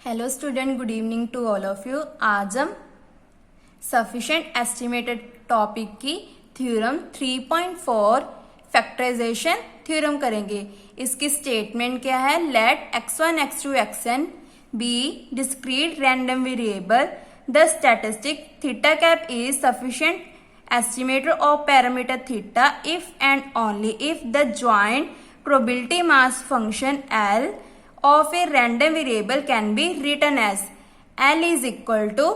Hello student, good evening to all of you. आज हम sufficient estimated topic की theorem 3.4 factorisation theorem करेंगे। इसकी स्टेटमेंट क्या है? Let x1 x2 xn be discrete random variable the statistic theta cap is sufficient estimator of parameter theta if and only if the joint probability mass function L of a random variable can be written as L is equal to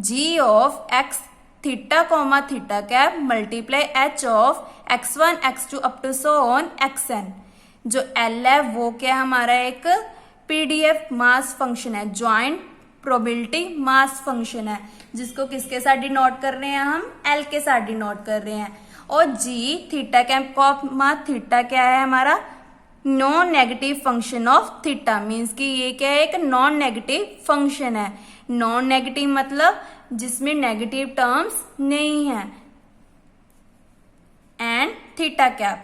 G of x theta comma theta cap multiply H of x1 x2 up to so on xn। जो L है वो क्या हमारा एक PDF mass function है, joint probability mass function है, जिसको किसके साथ डिनोट कर रहे हैं? हम L के साथ डिनोट कर रहे हैं। और G theta cap comma theta क्या है हमारा? Non negative function of theta, means कि ये क्या है? एक नॉन नेगेटिव फंक्शन है। नॉन नेगेटिव मतलब जिसमें नेगेटिव टर्म्स नहीं है। एंड थीटा कैप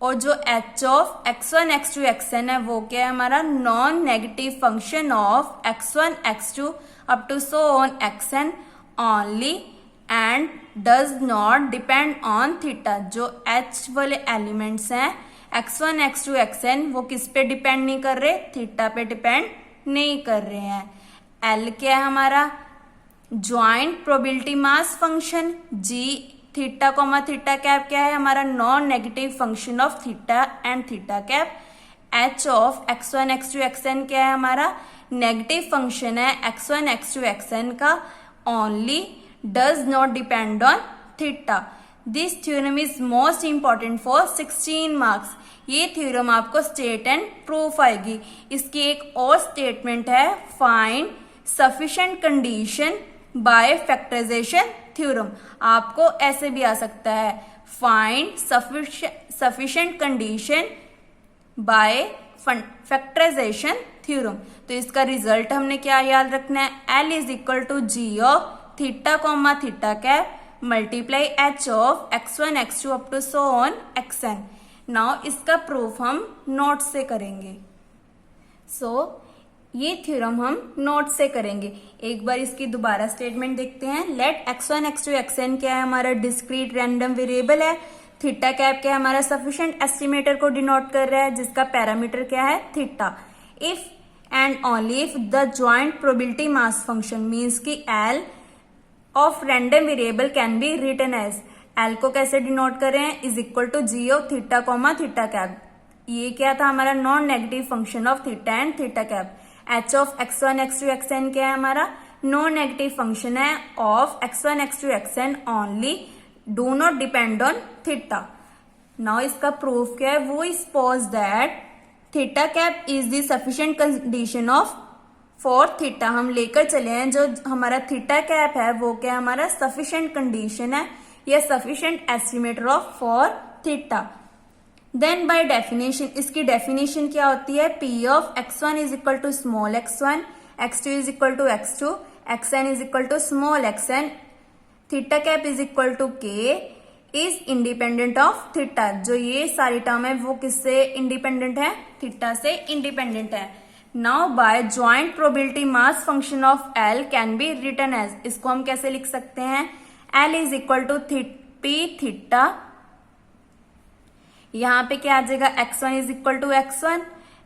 और जो h of x1 x2 xn है वो क्या है हमारा? Non negative function of x1 x2 up to so on xn only and does not depend on theta. जो h वाले एलिमेंट्स हैं x1 x2 xn वो किस पे डिपेंड नहीं कर रहे? थीटा पे डिपेंड नहीं कर रहे हैं। L क्या है हमारा? Joint probability mass function. G theta comma theta cap क्या है हमारा? Non negative function of theta and theta cap. H of x1 x2 xn क्या है हमारा? नेगेटिव फंक्शन है x1 x2 xn का, only does not depend on theta. This theorem is most important for 16 marks. ये theorem आपको state and proof आएगी। इसकी एक और स्टेटमेंट है, find sufficient condition by factorisation theorem. आपको ऐसे भी आ सकता है, find sufficient condition by factorisation theorem. तो इसका रिजल्ट हमने क्या याद रखना है? L is equal to G of theta comma theta cap multiply H of x1 x2 up to so on xn। Now इसका प्रूफ हम नोट से करेंगे। ये थ्योरम हम नोट से करेंगे। एक बार इसकी दोबारा स्टेटमेंट देखते हैं। लेट x1 x2 xn क्या है हमारा? डिस्क्रीट रैंडम वेरिएबल है। थीटा कैप क्या है हमारा? सफिशिएंट एस्टिमेटर को डिनोट कर रहा है, जिसका पैरामीटर क्या है? Theta. If and only if the joint probability mass function means की L of random variable can be written as. L को कैसे डिनोट करें? Is equal to G of theta comma theta cap. ये क्या था हमारा? Non negative function of theta and theta cap. H of x1 x2 xn क्या है हमारा? नॉन नेगेटिव फंक्शन है of x1 x2 xn only, do not depend on theta. Now इसका proof क्या है? वो suppose that theta cap is the sufficient condition of for theta. हम लेकर चले हैं जो हमारा थीटा कैप है वो क्या हमारा? सफिशिएंट कंडीशन है या sufficient estimator of for theta. Then by definition, इसकी डेफिनेशन क्या होती है? P of x1 is equal to small x1, x2 is equal to x2, xn is equal to small xn, theta cap is equal to k is independent of theta. जो ये सारी term है वो किससे independent है? Theta से independent है। Now by joint probability mass function of L can be written as. इसको हम कैसे लिख सकते हैं? L is equal to p theta. यहाँ पे क्या आ जाएगा? x1 is equal to x1,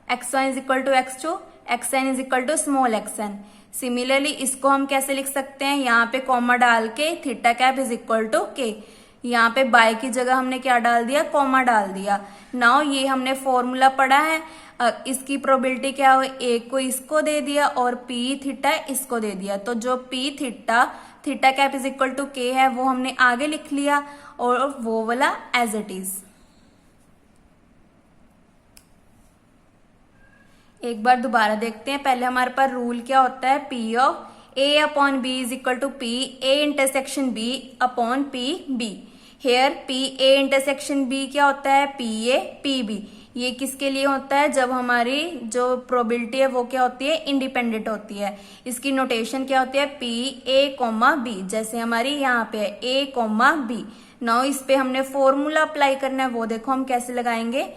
x1 is equal to x2, xn is equal to small xn। Similarly इसको हम कैसे लिख सकते हैं? यहाँ पे कॉमा डाल के theta cap is equal to k। यहाँ पे बाय की जगह हमने क्या डाल दिया? कॉमा डाल दिया। नाउ ये हमने फॉर्मूला पढ़ा है, इसकी प्रोबेबिलिटी क्या हो? a को इसको दे दिया और p थीटा इसको दे दिया। तो जो p theta theta cap is equal to k है वो हमने आगे लिख लिया और वो वाला एज इट इज। एक बार दोबारा देखते हैं। पहले हमारे पास रूल क्या होता है? P of A upon B is equal to P A intersection B upon P B। Here P A intersection B क्या होता है? P A P B। ये किसके लिए होता है? जब हमारी जो प्रोबेबिलिटी है वो क्या होती है? इंडिपेंडेंट होती है। इसकी नोटेशन क्या होती है? P A कोमा B, जैसे हमारी यहाँ पे है A कोमा B। नाउ इस पे हमने फॉर्मूला अप्लाई करना है, वो देखो हम कैसे लगाएंगे।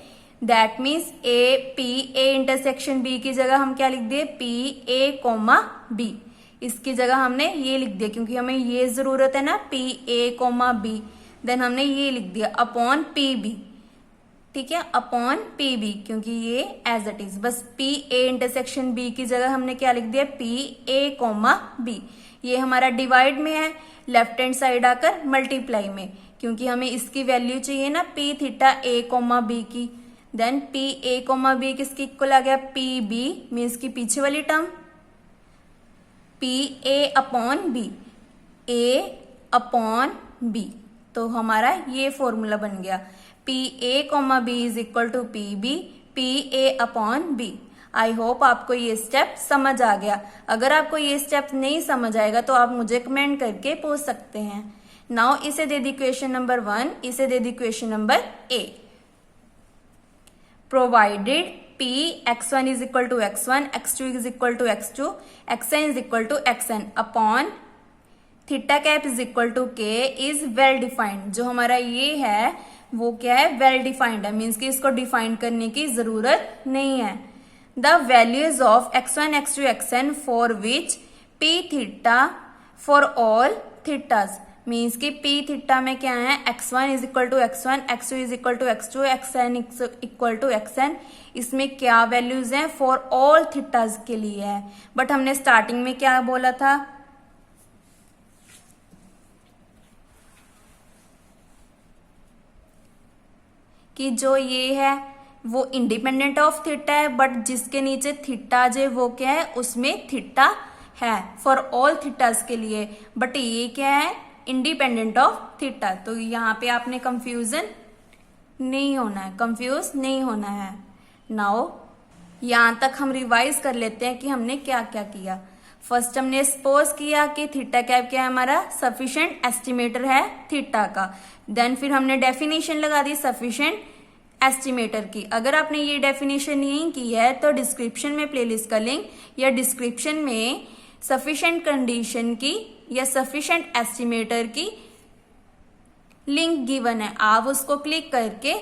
That means A P A intersection B की जगह हम क्या लिख दिए, पी ए कोमा बी। इसकी जगह हमने ये लिख दिया क्योंकि हमें ये जरूरत है ना, P A comma B. Then हमने ये लिख दिया अपॉन पी बी, ठीक है, अपॉन पी बी, क्योंकि ये एज इट इज। बस पी ए इंटरसेक्शन बी की जगह हमने क्या लिख दिया, पी ए कोमा बी। ये हमारा डिवाइड में है, लेफ्ट हैंड साइड आकर मल्टीप्लाई में, क्योंकि हमें इसकी वैल्यू चाहिए ना P theta A comma B की। Then P A comma B किसकी इक्वल आ गया, पी बी मीन्स की पीछे वाली term, P A upon B, A upon B. तो हमारा ये फॉर्मूला बन गया, P A comma B is equal to P B, P A upon B. I hope आपको ये स्टेप समझ आ गया। अगर आपको ये स्टेप नहीं समझ आएगा तो आप मुझे कमेंट करके पूछ सकते हैं। नाउ इसे दे दी इक्वेशन नंबर 1, इसे दे दी equation number A. Provided p x1 is equal to x1, x2 is equal to x2, xn is equal to xn upon theta cap is equal to k is well defined। जो हमारा ये है वो क्या है, well defined है, means कि इसको डिफाइन करने की जरूरत नहीं है। The values of x1, x2, xn for which p theta for all thetas, means कि p थीटा में क्या है, x1 is equal to x1, x2 is equal to x2, xn equal to xn। इसमें क्या वैल्यूज हैं, for all theta's के लिए है। बट हमने स्टार्टिंग में क्या बोला था, कि जो ये है वो इंडिपेंडेंट ऑफ थीटा है, बट जिसके नीचे थीटा जो वो क्या है, उसमें थीटा है फॉर ऑल थीटाज के लिए। बट ये क्या है, इंडिपेंडेंट ऑफ थीटा। तो यहाँ पे आपने कंफ्यूजन नहीं होना है, कंफ्यूज नहीं होना है। नाउ यहाँ तक हम रिवाइज कर लेते हैं कि हमने क्या क्या किया। फर्स्ट हमने सपोज किया कि थीटा कैप क्या है, हमारा सफिशिएंट एस्टिमेटर है थीटा का। देन फिर हमने डेफिनेशन लगा दी सफिशिएंट एस्टिमेटर की। अगर आपने ये डेफिनेशन नहीं की है तो डिस्क्रिप्शन में प्लेलिस्ट का लिंक या डिस्क्रिप्शन में सफिशिएंट कंडीशन की या सफिशिएंट एस्टिमेटर की लिंक गिवन है, आप उसको क्लिक करके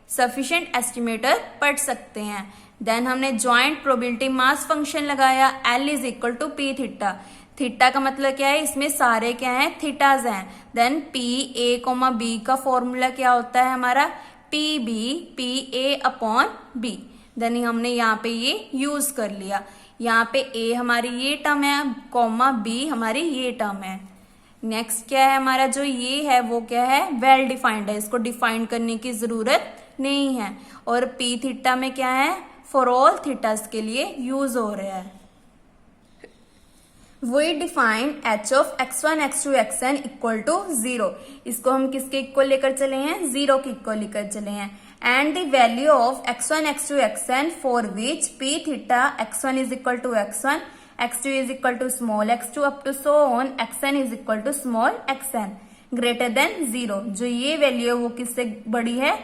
सफिशिएंट एस्टिमेटर पढ़ सकते हैं। देन हमने ज्वाइंट प्रोबेबिलिटी मास फंक्शन लगाया, L is equal to P theta. Theta का मतलब क्या है, इसमें सारे क्या है, थीटाज हैं। Then P A comma B का फॉर्मूला क्या होता है हमारा, P B P A upon B. Then हमने यहाँ पे ये यूज कर लिया। यहाँ पे ए हमारी ये टर्म है, कोमा बी हमारी ये टर्म है। नेक्स्ट क्या है हमारा, जो ये है वो क्या है, वेल डिफाइंड है, इसको डिफाइन करने की जरूरत नहीं है। और पी थीटा में क्या है, फॉर ऑल थीटास के लिए यूज हो रहा है। We define H of x1, x2, xn equal to 0। इसको हम किसके इक्वल लेकर चले हैं, 0 के इक्वल लेकर चले हैं। And the value of x1, x2, xn for which p theta x1 is equal to x1, x2 is equal to small x2 up to so on xn is equal to small xn greater than 0। जो ये value है वो किससे बड़ी है,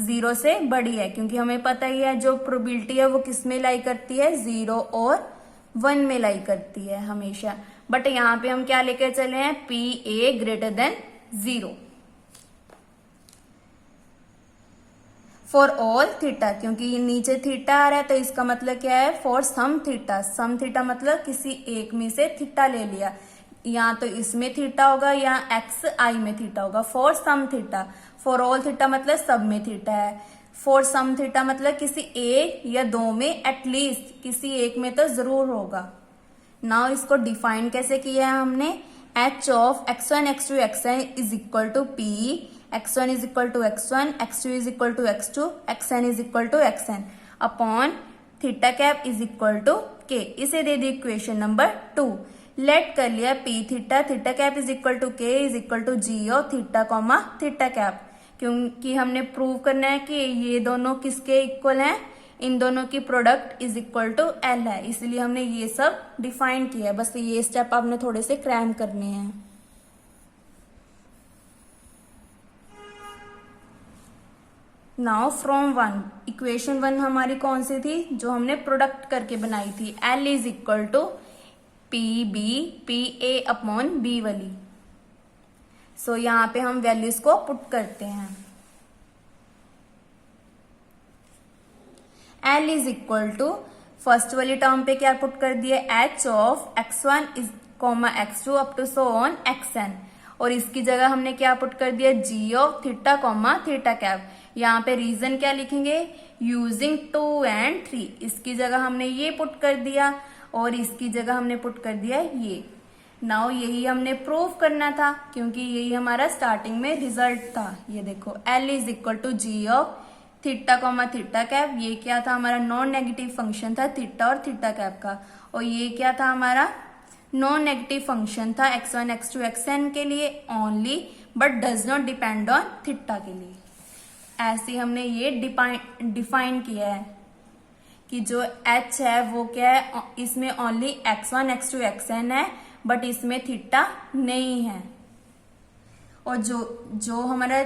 0 से बड़ी है, क्योंकि हमें पता ही है जो प्रोबेबिलिटी है वो किस में लाई करती है, 0 और 1 में लाई करती है हमेशा। बट यहाँ पे हम क्या लेकर चले हैं, P A greater than 0 for all theta, क्योंकि नीचे थीटा आ रहा है तो इसका मतलब क्या है, for some theta. Some theta मतलब किसी एक में से थीटा ले लिया, या तो इसमें थीटा होगा या एक्स आई में थीटा होगा। For some theta, for all theta मतलब सब में थीटा है। फॉर सम थीटा मतलब किसी एक या दो में, एटलीस्ट किसी एक में तो जरूर होगा। नाउ इसको डिफाइन कैसे किया है हमने, H of x1, x2, xn is equal to P, x1 is equal to x1, x2 is equal to x2, xn is equal to xn upon theta cap is equal to k। इसे दे दी equation number 2। Let कर लिया p theta, theta cap is equal to k is equal to G of theta comma theta cap, क्योंकि हमने prove करना है कि ये दोनों किसके इक्वल हैं, इन दोनों की product is equal to L है, इसलिए हमने ये सब डिफाइन किया है। बस ये स्टेप आपने थोड़े से क्रैम करने हैं। नाउ फ्रॉम 1, इक्वेशन 1 हमारी कौन सी थी, जो हमने प्रोडक्ट करके बनाई थी, L is equal to P B P A upon B वाली। सो यहाँ पे हम वैल्यूज को पुट करते हैं। L is equal to first वाली टर्म पे क्या पुट कर दिया, H of x1 is comma x2 up to so on xn, और इसकी जगह हमने क्या पुट कर दिया, g of theta comma theta cap. यहाँ पे रीजन क्या लिखेंगे, यूजिंग 2 and 3, इसकी जगह हमने ये पुट कर दिया और इसकी जगह हमने पुट कर दिया ये। नाउ यही हमने प्रूव करना था क्योंकि यही हमारा स्टार्टिंग में रिजल्ट था। ये देखो L is equal to G of theta comma theta cap, ये क्या था हमारा नॉन नेगेटिव फंक्शन था थीटा और थीटा कैप का, और ये क्या था हमारा नॉन नेगेटिव फंक्शन था x1 x2 xn के लिए only, but does not depend on theta के लिए। ऐसे हमने ये डिफाइन किया है कि जो h है वो क्या है, इसमें ओनली x1 x2 xn है बट इसमें थीटा नहीं है, और जो हमारा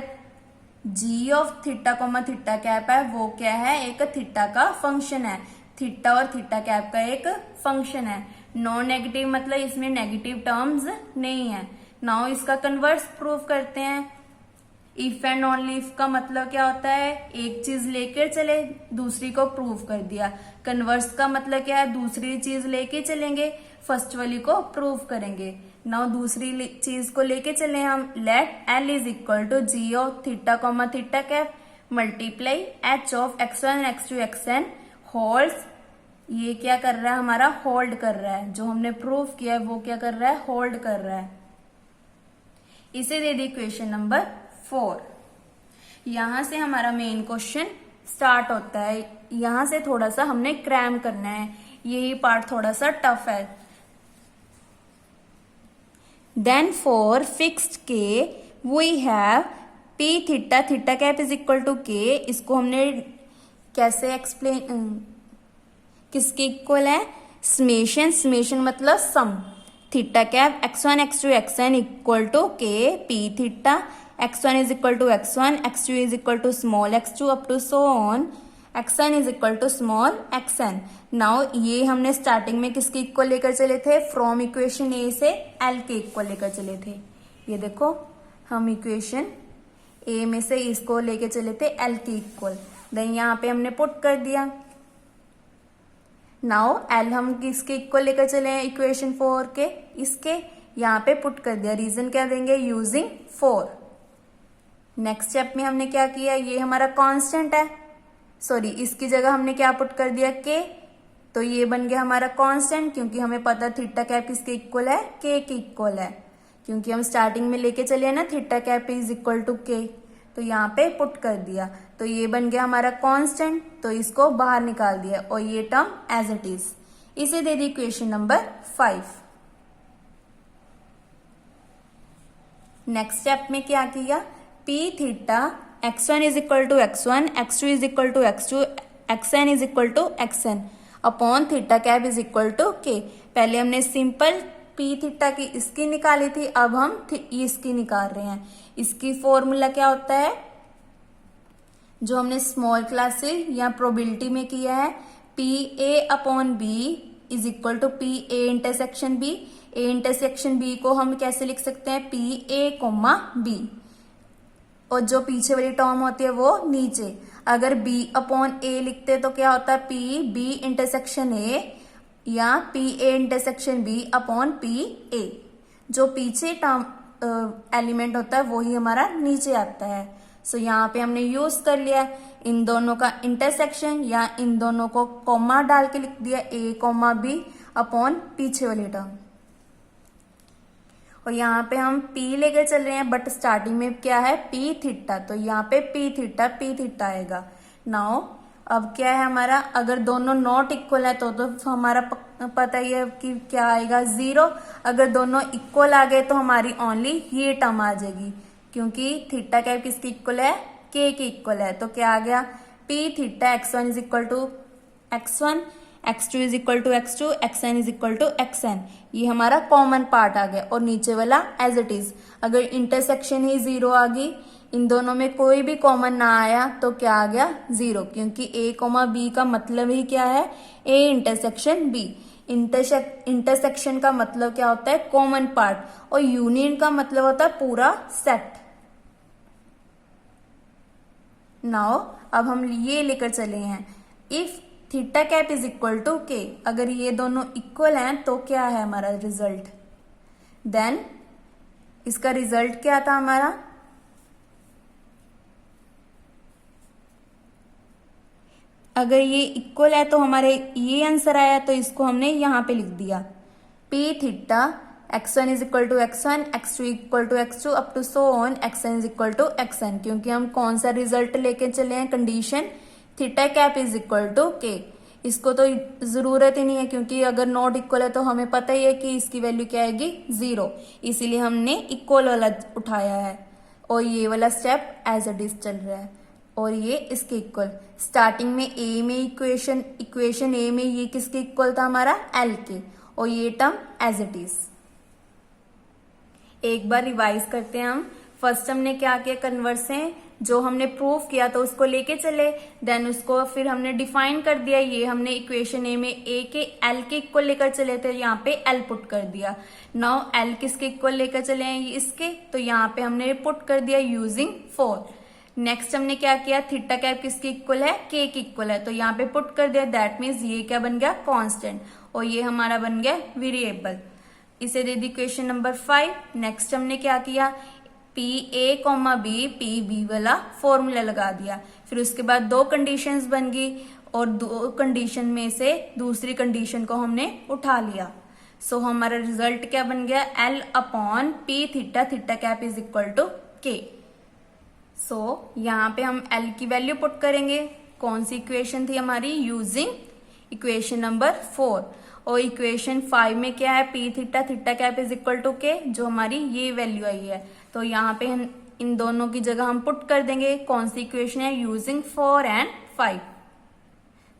g of theta comma theta cap है वो क्या है, एक थीटा का फंक्शन है, थीटा और थीटा कैप का एक फंक्शन है। नॉन नेगेटिव मतलब इसमें नेगेटिव टर्म्स नहीं है। नाउ इसका कन्वर्स प्रूव करते हैं। इफ एंड ओनली इफ का मतलब क्या होता है, एक चीज लेकर चले दूसरी को प्रूव कर दिया। कन्वर्स का मतलब क्या है, दूसरी चीज लेके चलेंगे फर्स्ट वाली को प्रूव करेंगे। नाउ दूसरी चीज को लेके चले हम, let L is equal to G of theta comma theta cap multiply H of x1 x2 xn holds, ये क्या कर रहा है हमारा, होल्ड कर रहा है, जो हमने प्रूव किया है वो क्या कर रहा है, होल्ड कर रहा है। इसे दे दी इक्वेशन नंबर 4। यहां से हमारा मेन क्वेश्चन स्टार्ट होता है, यहां से थोड़ा सा हमने क्रैम करना है, यही पार्ट थोड़ा सा टफ है। Then for fixed k we have p theta theta cap is equal to k, इसको हमने कैसे एक्सप्लेन, किसके इक्वल है, समेशन, समेशन मतलब sum, theta cap x1 x2 xn equal to k p theta, x1 is equal to x1, x2 is equal to small x2 up to so on xn is equal to small xn। Now ये हमने starting में किसके equal लेकर चले थे, from equation ए से L के equal लेकर चले थे। ये देखो हम इक्वेशन ए में से इसको लेके चले थे L के इक्वल, देन यहाँ पे हमने पुट कर दिया। नाउ L हम किसके इक्वल लेकर चले हैं, इक्वेशन 4 के, इसके यहाँ पे पुट कर दिया। रीजन क्या देंगे, यूजिंग 4। नेक्स्ट स्टेप में हमने क्या किया, ये हमारा कांस्टेंट है, सॉरी इसकी जगह हमने क्या पुट कर दिया, k, तो ये बन गया हमारा कांस्टेंट, क्योंकि हमें पता थीटा कैप किसके इक्वल है, k के इक्वल है, क्योंकि हम स्टार्टिंग में लेके चले ना theta cap is equal to k, तो यहाँ पे पुट कर दिया, तो ये बन गया हमारा कांस्टेंट, तो इसको बाहर निकाल दिया और ये टर्म एज इट इज। इसे दे दी इक्वेशन नंबर 5। नेक्स्ट स्टेप में क्या किया, p theta x1 is equal to x1, x2 is equal to x2, xn is equal to xn upon theta cap is equal to k। पहले हमने simple p theta की इसकी निकाली थी, अब हम इसकी निकाल रहे हैं। इसकी फॉर्मूला क्या होता है, जो हमने स्मॉल क्लास से या प्रोबेबिलिटी में किया है, P A upon B is equal to P A intersection B. A intersection B को हम कैसे लिख सकते हैं, पी ए कोमा बी, और जो पीछे वाली टर्म होती है वो नीचे। अगर बी अपॉन ए लिखते तो क्या होता है, पी बी इंटरसेक्शन ए या P A intersection B upon P A. जो पीछे टर्म एलिमेंट होता है वही हमारा नीचे आता है। सो यहाँ पे हमने यूज कर लिया इन दोनों का इंटरसेक्शन, या इन दोनों को कॉमा डाल के लिख दिया ए कॉमा बी अपॉन पीछे वाली टर्म। और यहाँ पे हम p लेकर चल रहे हैं, बट स्टार्टिंग में क्या है, p थीटा, तो यहाँ पे p थीटा आएगा। नाउ अब क्या है हमारा, अगर दोनों नॉट इक्वल है तो हमारा पता ही है कि क्या आएगा, 0। अगर दोनों इक्वल आ गए तो हमारी ओनली ये टर्म आ जाएगी, क्योंकि थीटा कैप किसकी इक्वल है, k के इक्वल है। तो क्या आ गया, p theta x1 is equal to x1, x2 is equal to x2, xn is equal to xn। ये हमारा कॉमन पार्ट आ गया, और नीचे वाला एज इट इज। अगर इंटरसेक्शन ही 0 आ गई, इन दोनों में कोई भी कॉमन ना आया तो क्या आ गया, 0, क्योंकि a कोमा b का मतलब ही क्या है, a इंटरसेक्शन b। इंटरसेक्शन का मतलब क्या होता है, कॉमन पार्ट, और यूनियन का मतलब होता है पूरा सेट। नाउ अब हम ये लेकर चले हैं, if theta cap is equal to k. अगर ये दोनों इक्वल हैं तो क्या है हमारा रिजल्ट? देन इसका रिजल्ट क्या था हमारा? अगर ये इक्वल है तो हमारे ये आंसर आया, तो इसको हमने यहां पे लिख दिया P theta x1 is equal to x1, x2 equal to x2 up to so on xn is equal to xn, क्योंकि हम कौन सा रिजल्ट लेके चले हैं? Condition theta cap is equal to k. इसको तो जरूरत ही नहीं है, क्योंकि अगर नॉट इक्वल है तो हमें पता ही है कि इसकी वैल्यू क्या आएगी? 0। इसीलिए हमने इक्वल वाला उठाया है और ये वाला स्टेप एज इट इज चल रहा है और ये इसके इक्वल। स्टार्टिंग में ए में इक्वेशन ए में ये किसके इक्वल था? हमारा एल के, और ये टर्म एज इट इज। एक बार रिवाइज करते हैं हम। फर्स्ट हमने क्या किया? कन्वर्स है जो हमने प्रूव किया तो उसको लेके चले, देन उसको फिर हमने डिफाइन कर दिया। ये हमने इक्वेशन ए में ए के एल के इक्वल लेकर चले थे, यहाँ पे एल पुट कर दिया। नाउ एल किसके इक्वल लेकर चले हैं? ये इसके, तो यहाँ पे हमने पुट कर दिया यूजिंग 4। नेक्स्ट हमने क्या किया? थीटा कैप किसके इक्वल है? के के इक्वल है, तो यहाँ पे पुट कर दिया। दैट मीन्स ये क्या बन गया? कांस्टेंट, और ये हमारा बन गया वेरिएबल। इसे दे दी क्वेश्चन नंबर 5। नेक्स्ट हमने क्या किया? P A comma B P B वाला फॉर्मूला लगा दिया। फिर उसके बाद दो कंडीशंस बन गई और दो कंडीशन में से दूसरी कंडीशन को हमने उठा लिया। सो हमारा रिजल्ट क्या बन गया? L upon P theta theta cap is equal to k. So यहाँ पे हम एल की वैल्यू पुट करेंगे। कौन सी इक्वेशन थी हमारी? Using equation number 4। और इक्वेशन 5 में क्या है? P theta theta cap is equal to k, जो हमारी ये वैल्यू आई है। तो यहाँ पे हम इन दोनों की जगह हम पुट कर देंगे। कौन सी इक्वेशन है? Using 4 and 5।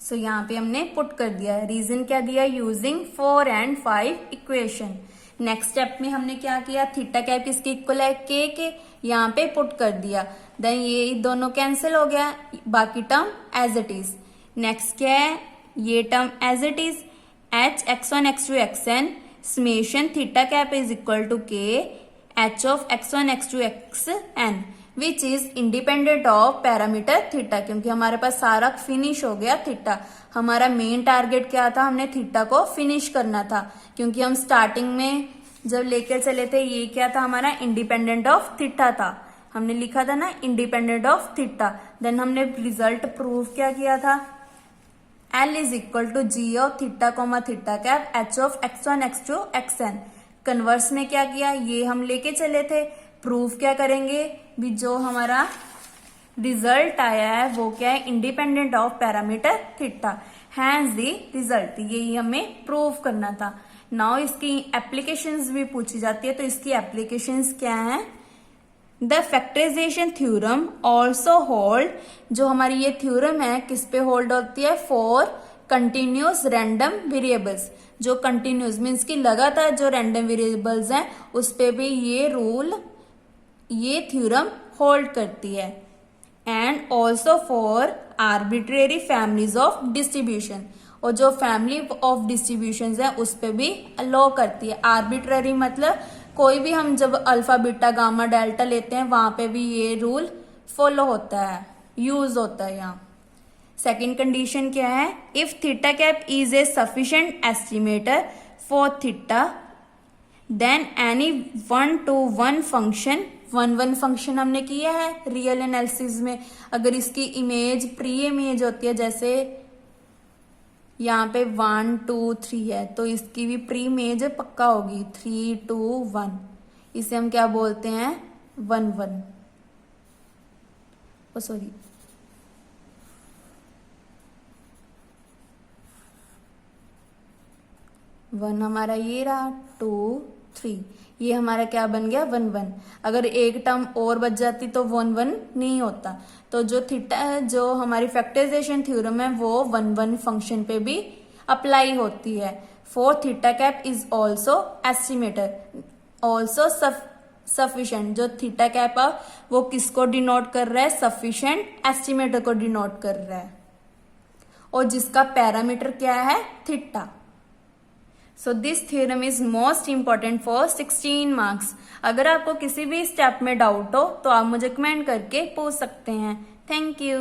सो यहाँ पे हमने पुट कर दिया। रीजन क्या दिया? Using 4 and 5 equation. Next step में हमने क्या किया? थीटा कैप किसके इक्वल है? के यहाँ पे पुट कर दिया। देन ये दोनों कैंसिल हो गया, बाकी term as it is. Next क्या है? ये term as it is h x1 x2 xn summation theta cap is equal to k h of x1 x2 xn which is independent of parameter theta, क्योंकि हमारे पास सारा finish हो गया theta. हमारा main target क्या था? हमने थीटा को फिनिश करना था, क्योंकि हम स्टार्टिंग में जब लेकर चले थे ये क्या था? हमारा इंडिपेंडेंट ऑफ थीटा था। हमने लिखा था ना इंडिपेंडेंट ऑफ थीटा। देन हमने रिजल्ट प्रूव क्या किया था? L is equal to G of theta comma theta cap h of x1 x2 xn। Converse में क्या किया? ये हम लेके चले थे। प्रूफ क्या करेंगे? भी जो हमारा रिजल्ट आया है वो क्या है? Independent of parameter theta, hence the result. यही हमें प्रूव करना था। नाउ इसकी एप्लीकेशंस भी पूछी जाती है, तो इसकी एप्लीकेशंस क्या है? The factorization theorem also hold, जो हमारी ये थ्योरम है किस पे होल्ड होती है? For continuous random variables. जो कंटिन्यूस मीन्स की लगातार जो रैंडम वेरिएबल्स हैं उस पे भी ये रूल, ये थ्योरम होल्ड करती है। And also for arbitrary families of distribution, और जो फैमिली ऑफ डिस्ट्रीब्यूशन है उस पे भी अलो करती है। आर्बिट्ररी मतलब कोई भी हम जब अल्फा बीटा गामा डेल्टा लेते हैं वहां पे भी ये रूल फॉलो होता है, यूज होता है यहाँ। सेकेंड कंडीशन क्या है? If theta cap is a sufficient estimator for theta then any 1-to-1 function, 1-1 function हमने किया है रियल एनालिसिस में। अगर इसकी इमेज प्री इमेज होती है, जैसे यहाँ पे 1 2 3 है, तो इसकी भी प्री इमेज पक्का होगी 3 2 1। इसे हम क्या बोलते हैं? 1-1। ओ सॉरी, वन हमारा ये रहा, 2 3, ये हमारा क्या बन गया? 1-1। अगर एक टर्म और बच जाती तो 1-1 नहीं होता। तो जो थीटा है, जो हमारी फैक्टराइजेशन थ्योरम है, वो 1-1 फंक्शन पे भी अप्लाई होती है। For theta cap is also estimator also sufficient. जो थीटा कैप है वो किसको डिनोट कर रहा है? सफिशिएंट एस्टिमेटर को डिनोट कर रहा है, और जिसका पैरामीटर क्या है? Theta. So this theorem is most important for 16 marks. अगर आपको किसी भी स्टेप में डाउट हो तो आप मुझे कमेंट करके पूछ सकते हैं। Thank you.